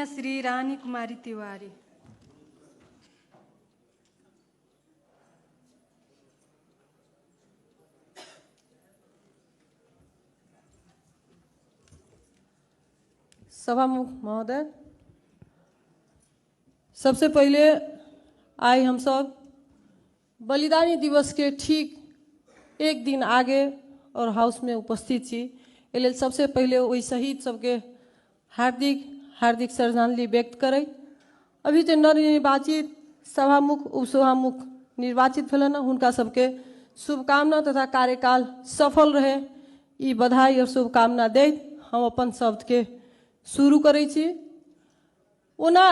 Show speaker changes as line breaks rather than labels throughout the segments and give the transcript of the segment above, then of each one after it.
श्री रानी कुमारी तिवारी।
सभामुख महोदय, सबसे पहले आज हम सब बलिदानी दिवस के ठीक एक दिन आगे और हाउस में उपस्थित छी। एहि सबसे पहले वही शहीद सबके हार्दिक हार्दिक श्रद्धांजलि व्यक्त करें। अभी जो नवनिर्वाचित सभामुख उपसभामुख निर्वाचित भेलन हुनका सबके शुभकामना तथा कार्यकाल सफल रहे ई बधाई और शुभकामना दे हम अपन शब्द के शुरू करै छी। ओना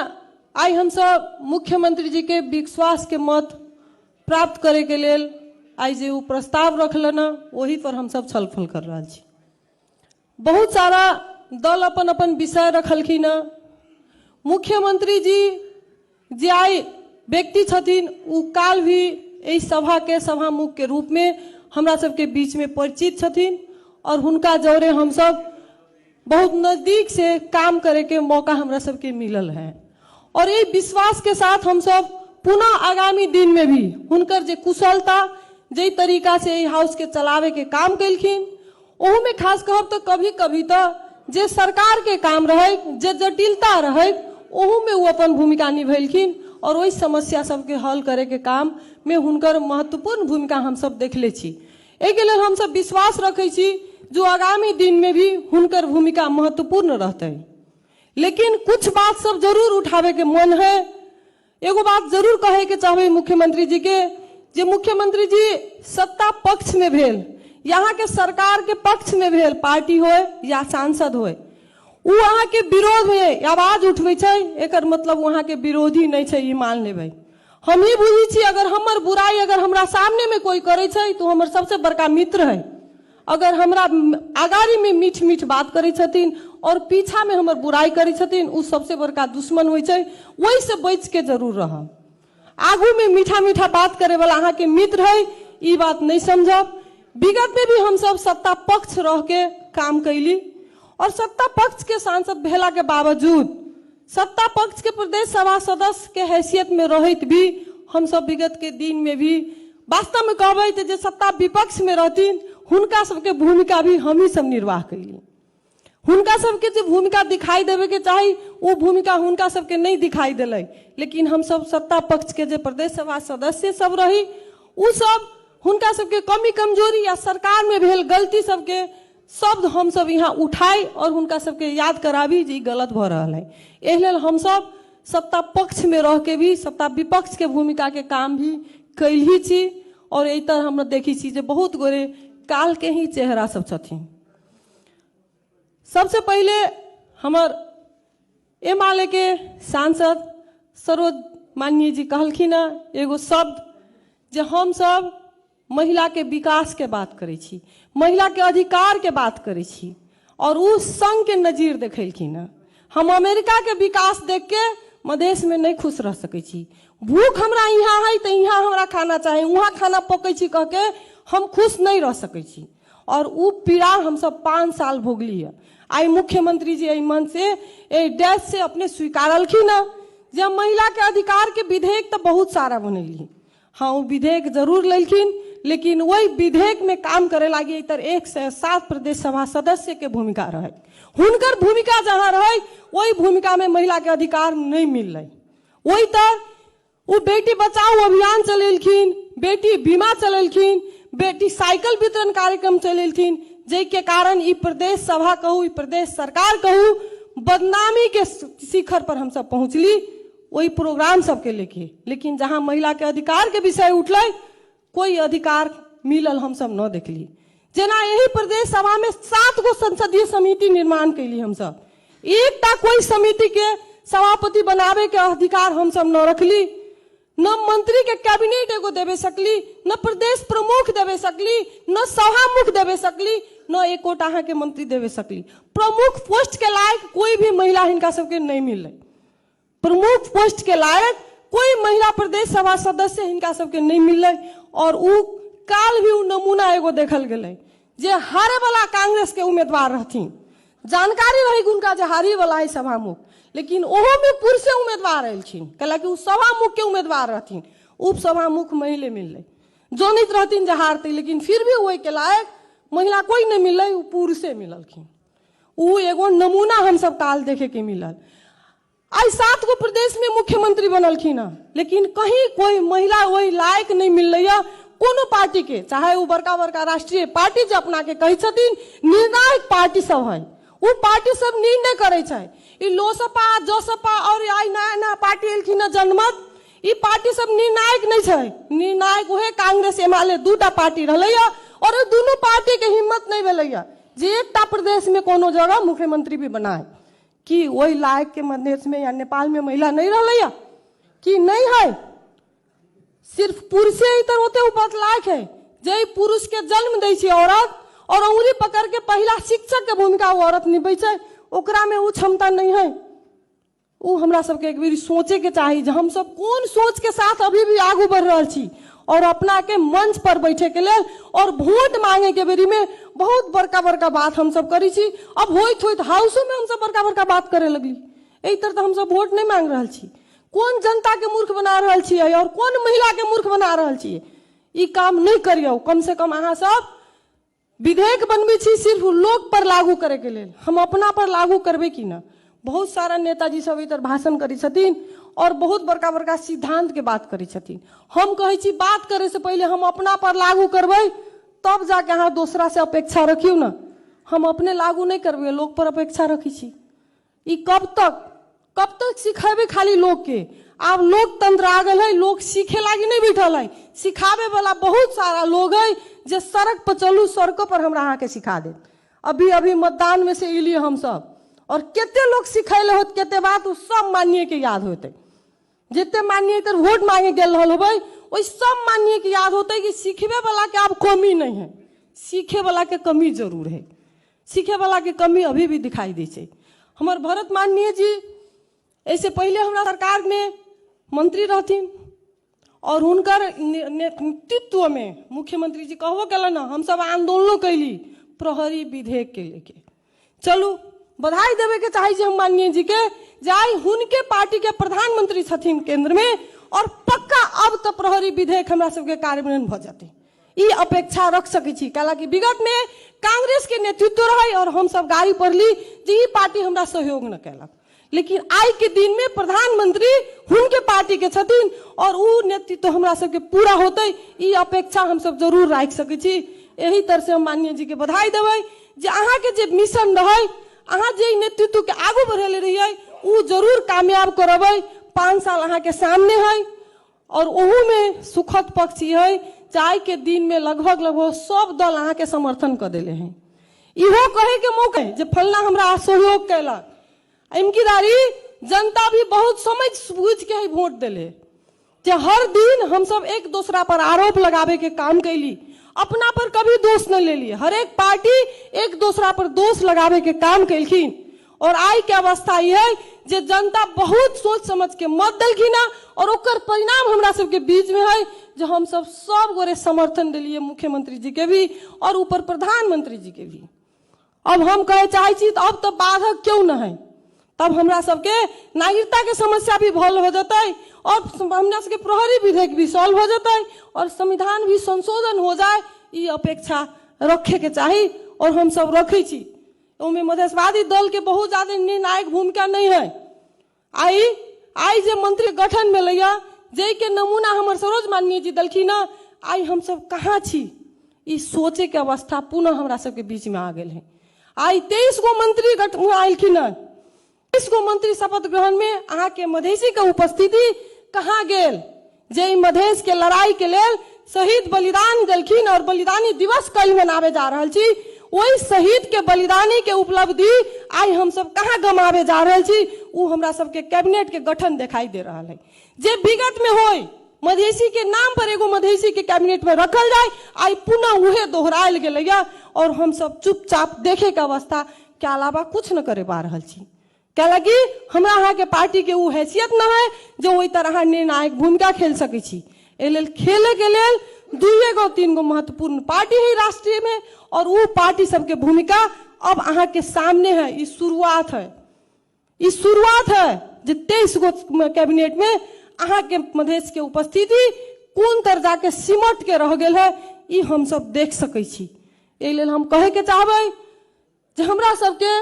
आई हम सब मुख्यमंत्री जी के विश्वास के मत प्राप्त करे के लेल आई जे प्रस्ताव रखलन वही पर हम सब छलफल कर रहा छी। बहुत सारा दल अपन अपन विषय रखलखिन। मुख्यमंत्री जी जे आई व्यक्ति छथिन उ काल भी एहि सभा के सभामुख के रूप में हमरा सबके बीच में परिचित छथिन और हुनका जौरे हम सब बहुत नजदीक से काम करे के मौका हमरा सबके मिलल है और ये विश्वास के साथ हम सब पुनः आगामी दिन में भी हुनकर जे कुशलता जे तरीका से हाउस के चलावे के काम कैलखिन ओहू में खास कहब तो कभी कभी तो जे सरकार के काम रहे जे जटिलता रहे ओहू में वो अपन भूमिका निभेलखिन और वही समस्या सबके हल करे के काम में हुनकर महत्वपूर्ण भूमिका हम सब देखले छी। एके लेल हम सब विश्वास रखे छी जो आगामी दिन में भी हुनकर भूमिका महत्वपूर्ण रहते। लेकिन कुछ बात सब जरूर उठावे के मन है। एगो बात जरूर कहे के चाहे मुख्यमंत्री जी के जे मुख्यमंत्री जी सत्ता पक्ष में भेल यहाँ के सरकार के पक्ष में भेल पार्टी होए या सांसद होए उ वहाँ के विरोध में आवाज उठवे छै एकर मतलब वहाँ के विरोधी नहीं छै ई मान लेबै। हम ही बुझी छी अगर हमर बुराई अगर हमरा सामने में कोई करे छै तो हमर सबसे बड़का मित्र है। अगर हमरा आगारी में मीठ मीठ बात करे छथिन और पीछा में हमर बुराई करे छथिन उ सबसे बड़का दुश्मन होय छै। वही से बच के जरूर रहब। आगू में मीठा मीठा बात करे वाला अहाँ के मित्र है ई बात नहीं समझब। विगत में भी हम सब सत्ता पक्ष रह के काम कैली और सत्ता पक्ष के सांसद भेला के बावजूद सत्ता पक्ष के प्रदेश सभा सदस्य के हैसियत में रहत भी हम सब विगत के दिन में भी वास्तव में कहबै तो जे सत्ता विपक्ष में रहतीन हुनका सबके भूमिका भी हम ही सब निर्वाह कैली। हुनका सबके जो भूमिका दिखाई देवे के चाही वो भूमिका हुनका सबके नहीं दिखाई दिले। लेकिन हम सब सत्ता पक्ष के जो प्रदेश सभा सदस्य सब रही उ सब हुनका सबके कमी कमजोरी या सरकार में भेल गलती सबके शब्द हम सब यहाँ उठाई और हुनका सबके याद कराबी जी गलत भ रहा है। एहि लेल हम सब सत्ता पक्ष में रह के भी सत्ता विपक्ष के भूमिका के काम भी कैली छी और एहि तरह हम देखी छी जे बहुत गोरे काल के ही चेहरा सब छथिन। सबसे पहले हमर एमाले के सांसद सरोज माननीय जी कहलखिन एगो शब्द जे हम सब महिला के विकास के बात करे छी महिला के अधिकार के बात करे छी और उ संघ के नजीर देखेलखिन। हम अमेरिका के विकास देख के मधेश में नहीं खुश रह सके छी। भूख हमरा यहाँ है तो यहाँ हमरा खाना चाहे वहाँ खाना पकै छी कह के हम खुश नहीं रह सके छी और उ पीड़ा हम सब 5 साल भोगली है। आई मुख्यमंत्री जी मन से डेथ से अपने स्वीकारलखिन जब महिला के अधिकार के विधेयक तो बहुत सारा बनैली। हाँ वो विधेयक जरूर लेलखिन लेकिन वही विधेयक में काम करे लगी तर 107 प्रदेश सभा सदस्य के भूमिका रहे। हुनकर भूमिका जहाँ रहे वही भूमिका में महिला के अधिकार नहीं मिल रही। वही तर वो बेटी बचाओ अभियान चलेलखिन बेटी बीमा चलेलखिन बेटी साइकिल वितरण कार्यक्रम चलेलखिन जै के कारण ई प्रदेश सभा कहू ई प्रदेश सरकार कहू बदनामी के शिखर पर हम सब पहुंचली वही प्रोग्राम सबके लेके। लेकिन जहां महिला के अधिकार के विषय उठल कोई अधिकार मिलल हम सब न देखली। जना यही प्रदेश सभा में 7 गो संसदीय समिति निर्माण कैली हम सब एकटा कोई समिति के सभापति बनावे के अधिकार हम सब न रखली। न मंत्री के कैबिनेट एगो देवे सकली न प्रदेश प्रमुख देवे सकली न सभामुख देवे सकली न एकोटा अहाँ के मंत्री देवे सकली। प्रमुख पोस्ट के लायक कोई भी महिला हिनका सबके नहीं मिल रही। प्रमुख पोस्ट के लायक कोई महिला प्रदेश सभा सदस्य हिनका सबके नहीं मिल रही और उ काल भी उ नमूना एगो देखल गए जे हारे वाला कांग्रेस के उम्मीदवार रहथिन जानकारी रही उनका जे हारी वाला है सभामुख लेकिन ओहो में पुरुषे उम्मीदवार एलखिन, कैला कि उ सभामुख के उम्मीदवार रहथिन, उपसभामुख महिले मिलले, जनित रहथिन जे हारती, लेकिन फिर भी वही के लायक महिला कोई नहीं मिलल, उ पुरुषे मिललखिन। उ एगो नमूना हम सब काल देखे के मिलल। आई 7 गो प्रदेश में मुख्यमंत्री बनलखिन, लेकिन कहीं कोई महिला वही लायक नहीं मिल रही है कोनो पार्टी के, चाहे वो बड़का बड़का राष्ट्रीय पार्टी जो अपना के कही छथिन निर्णायक पार्टी सब है, वो पार्टी सब निर्णय करे छै। ई लोसपा जोसपा और आई नया नया पार्टी एलखिन जनमत, ई पार्टी सब निर्णायक नहीं छै। निर्णायक उहे कांग्रेस एमाले 2टा पार्टी रहलैया, और दोनों पार्टी के हिम्मत नहीं भेलैया जे एकटा प्रदेश में कोनो जगह मुख्यमंत्री भी बनाए। कि वही लायक के मधेश में या नेपाल में महिला नहीं रहलैया कि नहीं है, सिर्फ पुरुषे ही तो होते ऊपर लायक है। जे पुरुष के जन्म दै छै औरत, और अंगुली पकड़ के पहला शिक्षक के भूमिका वो औरत निभै छै, ओकरा में वो क्षमता नहीं है। वो हमरा सबके एक बार सोचे के चाहिए जे हम सब कौन सोच के साथ अभी भी आगू बढ़ रहा छी, और अपना के मंच पर बैठे के लिए और वोट मांगे के बेरी में बहुत बड़का बड़का बात हम सब करी छी। अब होइत होइत हाउसो में हम सब बड़का बड़का बात करे लगली। एहि तरह हम सब वोट नहीं मांग रहा छी। कौन जनता के मूर्ख बना रहा छियै और कौन महिला के मूर्ख बना रहा छियै, ई काम नहीं करियो। कम से कम अहाँ सब विधेयक बनबै छी सिर्फ लोग पर लागू करे के लेल, हम अपना पर लागू करबे कि ना। बहुत सारा नेताजी सब इधर भाषण करी छथिन और बहुत बड़का बड़का सिद्धांत के बात करी छथिन। हम कहे छी बात करे से पहले हम अपना पर लागू करबै, तब जाके अहाँ दूसरा से अपेक्षा रखियो ना। हम अपने लागू नहीं करबै, लोग पर अपेक्षा रखी छी। ई कब तक सिखेबे खाली लोग के। आब लोकतंत्र आ गए है, लोग सीखे लागी नहीं बैठल है, सिखावे वाला बहुत सारा लोग है जे सड़क पर चलू, सड़कों पर हमरा अहाँ के सिखा दे। अभी अभी मतदान में से इलिए हम सब, और केते लोग सिखैले होत, केते बात उ सब मानिए के याद होते। जितने मानिए तर वोट मांगे गेल रहल होबै, वही सब मानिए के याद होते कि सीखवे वाला के अब कमी नहीं है, सीखे वाला के कमी जरूर है। सीखे वाला के कमी अभी भी दिखाई दै छै। हमार भरत माननीय जी ऐसे पहले हमारा सरकार में मंत्री रहथिन, और उनकर नेतृत्व में मुख्यमंत्री जी कहबो कल ना, हम सब आंदोलन कैली प्रहरी विधेयक के लेके। चलू बधाई देवे के चाहिए हम माननीय जी के, जाय उनके पार्टी के प्रधानमंत्री छथिन केंद्र में, और पक्का अब तो प्रहरी विधेयक हमरा सबके कार्यान्वयन भ जाते, ई अपेक्षा रख सकै छी। कि विगत में कांग्रेस के नेतृत्व रहे और हम सब गाड़ी पढ़ली जे ई पार्टी हमरा सहयोग न कैलक, लेकिन आई के दिन में प्रधानमंत्री उनके पार्टी के छथिन और उ नेतृत्व हमरा सबके पूरा होते, ई अपेक्षा हम सब जरूर राख सकै छी। यही तरह से हम माननीय जी के बधाई देबै जे अहाँ के जे मिशन रहे, अहाँ जे नेतृत्व के आगू बढ़ेले रहिए, उ जरूर कामयाब करबै। 5 साल अहाँ के सामने है, और ओहू में सुखद पक्ष है चाय के दिन में लगभग सब दल अहाँ के समर्थन कर दिले हैं। इहो कहे के मौका है जे फलना हमरा सहयोग कैलक। इमकीदारी जनता भी बहुत समझ बूझ के ही वोट दिले, जे हर दिन हम सब एक दूसरा पर आरोप लगावे के काम कैली, अपना पर कभी दोष न ले लिए। हर एक पार्टी एक दूसरा पर दोष लगावे के काम कैलखिन, और आई के अवस्था यह है जे जनता बहुत सोच समझ के मत दिलखिन, और ओकर परिणाम हमरा सबके बीच में है जो हम सब गोरे समर्थन दिलिए, मुख्यमंत्री जी के भी और ऊपर प्रधानमंत्री जी के भी। अब हम कहे चाहे छी तो अब तो बाधक क्यों न है, तब हमरा सबके नागरिकता के समस्या भी हल हो जाता है, और हमरा सबके प्रहरी विधेयक भी सॉल्व हो जाता है, और संविधान भी संशोधन हो जाए, ये अपेक्षा रखे के चाहिए और हम सब रखे छी। उनमें मधेशवादी दल के बहुत ज्यादा निर्णायक भूमिका नहीं है। आई जे मंत्री गठन में लिया, जे के नमूना हमारे सरोज माननीय जी दलखिन, आई हम सब कहाँ छी, ई सोचे के अवस्था पुनः हमरा सबके बीच में आ गए है। आई 23 गो मंत्री गठन आयलखिन, 23 गो मंत्री शपथ ग्रहण में अहाँ के मधेसी के उपस्थिति कहाँ गेल, जे मधेश के लड़ाई के लेल शहीद बलिदान देलखिन और बलिदानी दिवस कल मनावे जा रहा छी, वही शहीद के बलिदानी के उपलब्धि आई हम सब कहाँ गमावे जा रहे छी, उ हमरा सबके कैबिनेट के गठन दिखाई दे रहा है। जे विगत में होय मधेसी के नाम पर एगो मधेसी के कैबिनेट में रखल जाए, आई पुनः उहे दोहरायल गेलैया, और हम सब चुपचाप देखे के अवस्था के अलावा कुछ न करे पा रहा छी। क्या लगी हमरा अहाँ के पार्टी के उ हैसियत न है जो वही तरह निर्णायक भूमिका खेल सकै छी। एलेल खेले के लेल 2-3 गो महत्वपूर्ण पार्टी है राष्ट्रीय में, और वो पार्टी सबके भूमिका अब अहाँ के सामने है, ई शुरुआत है। ई शुरुआत है जे 23 गो कैबिनेट में अहाँ के मधेश के उपस्थिति कोन तर जाके सिमट के रह गेल है, ई हम सब देख सकै छी। एहि लेल हम कहे के चाहबै जे हमरा सबके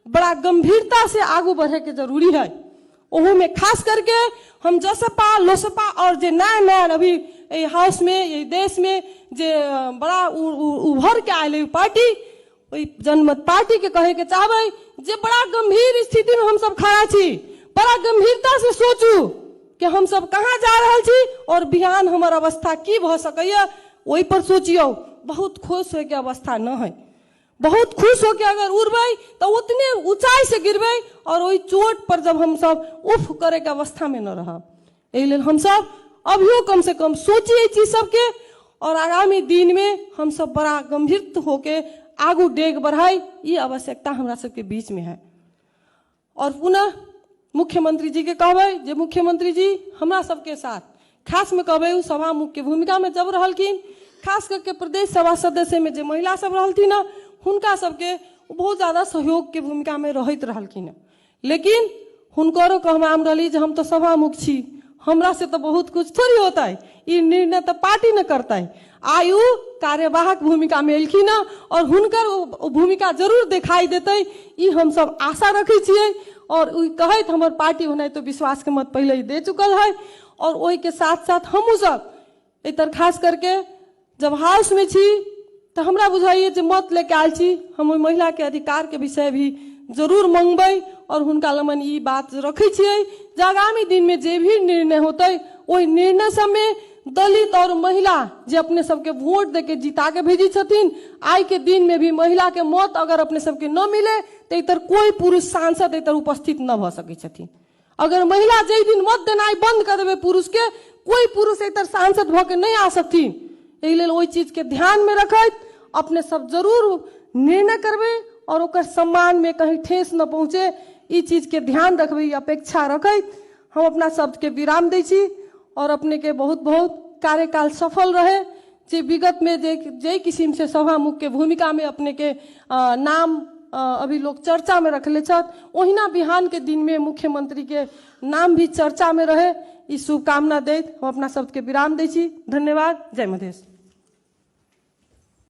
बड़ा गंभीरता से आगू बढ़े के जरूरी है। ओहू में खास करके हम जसपा लोसपा और जे नया अभी हाउस में ये देश में जे बड़ा उभर के आयल पार्टी, वही जनमत पार्टी के कहे के चाहबै जे बड़ा गंभीर स्थिति में हम सब खड़ा छी। बड़ा गंभीरता से सोचू कि हम सब कहाँ जा रहल छी और बिहान हमार अवस्था की भ सकैया, वही पर सोचियो। बहुत खुश हो के अवस्था न है, बहुत खुश हो के अगर उड़बै तो उतने ऊंचाई से गिरबै और वही चोट पर जब हम सब उफ करे के अवस्था में न रहब। एहि लेल हम सब अभियो कम से कम सोचिए चीज सबके और आगामी दिन में हम सब बड़ा गंभीर होके आगू डेग बढ़ाई, ये आवश्यकता हमरा सबके बीच में है। और पुनः मुख्यमंत्री जी के कहबै जे मुख्यमंत्री जी हमरा सबके साथ खास में कहबै उ सभा मुख के भूमिका में जब रहलखिन, खास करके प्रदेश सभा सदस्य में जे महिला सब रहलथिन न, हुनका सबके बहुत ज्यादा सहयोग के भूमिका में रहत रहलखिन। लेकिन हुनकरो कहनाम रही जे हम तो सभा मुख छी, हमरा से तो बहुत कुछ थोड़ी होता है, ये निर्णय तो पार्टी न करता है। आयु कार्यवाहक भूमिका में एलखिन और हुनकर भूमिका जरूर दिखाई देते, ये हम सब आशा रखे छिए। और कहत हमार पार्टी होना तो विश्वास के मत पहले ही दे चुकल है। और वही के साथ साथ हम सब इतर खास करके जब हाउस में छी तो हमरा बुझाइए जे मत लेके आयल छी, हम महिला के अधिकार के विषय भी जरूर मंगबै और हुनका लमन ई बात रखे छिए जे आगामी दिन में जे भी निर्णय होते वही निर्णय सब में दलित और महिला जे अपने सबके वोट दे के जिता के भेजी छथिन, आई के दिन में भी महिला के मत अगर अपने सबके न मिले तो इतर कोई पुरुष सांसद इतर उपस्थित न भ सकै छथिन। अगर महिला जे दिन मत देनाई बंद कर देवे पुरुष के, कोई पुरुष इतर सांसद भ के नहीं आ सकथिन। एहि लेल ओहि चीज के ध्यान में रखत अपने सब जरूर निर्णय करबे और ओकर सम्मान में कहीं ठेस न पहुंचे, ई चीज के ध्यान रखबे अपेक्षा रखत हम अपना शब्द के विराम दै छी। और अपने के बहुत बहुत कार्यकाल सफल रहे, जे विगत में जे किस्म से सभा मुख के भूमिका में अपने के नाम अभी लोग चर्चा में रखले छत, ओहिना बिहान के दिन में मुख्यमंत्री के नाम भी चर्चा में रहे। ई शुभकामना देत हम अपना शब्द के विराम दै छी। धन्यवाद। जय मधेश।